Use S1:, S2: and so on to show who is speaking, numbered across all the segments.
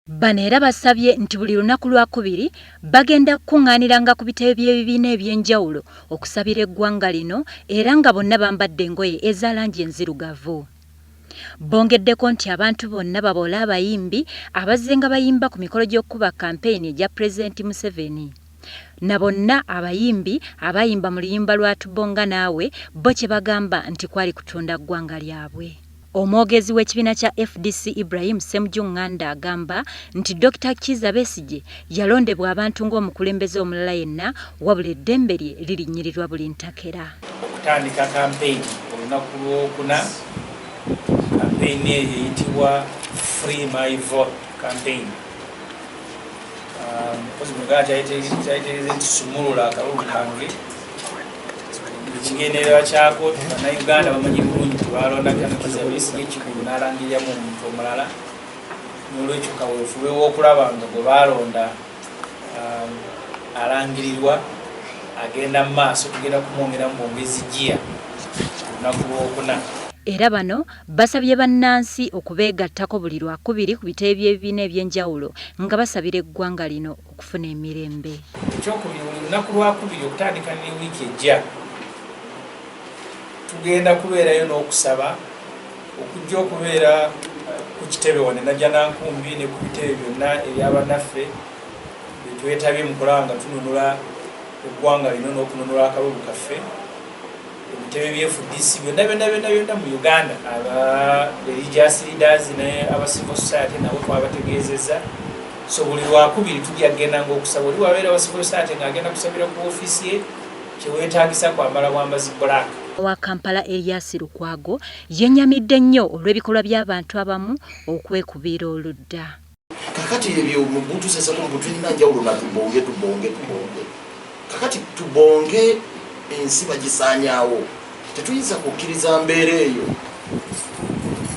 S1: Bano era basabye nti buli lunaku lwakubiri bagenda kukungaaniranga ku bitebe by'ebibiina eby'enjawulo okusabira eggwanga lino era nga bonna bambadde engoye eza langi enzirugavu. Bongeddeko nti abantu bonna baboole abayimbi abazze nga bayimba ku mikolo gy'okukuba kampeyini egya Pulezidenti Museveni. Na bonna abayimbi abayimba mu luyimba lwa Tubonga Naawe bo kye bagamba nti kwali kutunda ggwanga lyabwe. Omwogezi w'ekibiina kya FDC Ibrahim Ssemujju-Nganda agamba nti Dr. Kizza Besigye yalondebwa abantu ng'omukulembeze omulala yenna wabula eddembe lye lirinnyirirwa buli ntakera.
S2: Okutandika kampeyini olunaku lwokuna, kampeyini eyo eyitibwa Free My Vote campaign. Mpozi Muganda kyayitegereza nti sumulula akalulu kange. Ekigendererwa kyako Bannayuganda bamanyi bulungi tebalonda Kizza Besigye ekikulu n'alangiriramu omuntu omulala. N'olwekyo kaweefube w'okulaba nga gwe balonda alangirirwa agenda mu maaso tugenda kumwongeramu bwongezi jjiya olunaku lwokuna.
S1: Era bano basabye bannansi okubeegattako buli lwakubiri ku bitebe by'ebibiina eby'enjawulo nga basabira eggwanga lino okufuna emirembe.
S2: Ekyokubiri olunaku lwakubiri okutandika ne wiiki ejja tugenda kubeerayo n'okusaba okujja okubeera ku kitebe wane najja Nankumbi ne ku bitebe byonna ebyabannaffe bye twetabye mu kulaba nga tununula eggwanga lino n'okununula akalulu kaffe. Ebitebe by'FDC byonna mu Uganda, aba religious leaders ne aba civil society nabo twabategeezezza. So buli lwakubiri tujja kugenda ng'okusaba oli wabeera wa civil society ng'agenda kusabira ku ofiisi ye kyeweetaagisa kwambala bwambazi black.
S1: Wa Kampala Elias Lukwago yennyamidde nnyo olw'ebikolwa by'abantu abamu okwekubira oludda.
S3: Kakati ebyo omuntu sesako mbu tulina njawulo na tubonge. Kakati tubonge ensi bagisaanyaawo. Tetuyinza kukkiriza mbeera eyo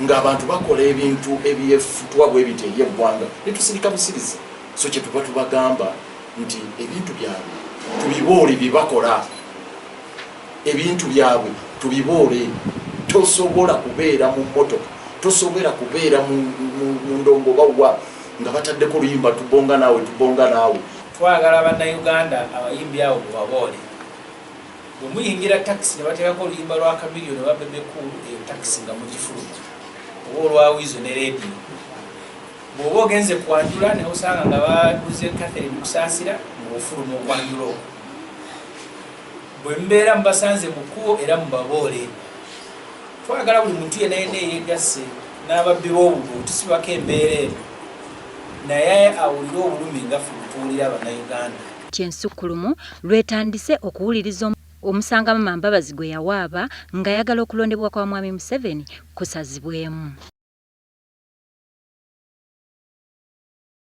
S3: ng'abantu bakola ebintu ebyefutwa bwe biti eby'eggwanga ne tusirika busirizi. So kye tuba tubagamba nti ebintu byabwe tubiboole bye bakola. Ebintu byabwe tubiboole. Tosobola kubeera mu mmotoka, tosobola kubeera mu ndongobawa nga bataddeko oluyimba Tubonga Naawe.
S2: Twagala Bannayuganda abayimbi abo bubaboole. Bwe muyingira takisi ne bateekako oluyimba lwa Kamiliyoni oba Bebe Cool, eyo takisi nga mugifulumya oba olwa Wizo ne leediyo. Bw'oba ogenze kwanjula ne osanga nga baduze Catherine Kusaasira ng'ofuluma okwanjula okwo. Bwe mbeera mubasanze mu kkubo era mubaboole. Twagala buli muntu yenna yeegasse n'ababbi b'obululu tusibako embeera eyo naye awulire obulumi nga ffe butuwulira Bannayuganda.
S1: Kyensukkulumu lwetandise okuwuliriza omusanga Mama Mbabazi gwe yawaaba ng'ayagala okulondebwa kwa Mwami Museveni kusazibwemu.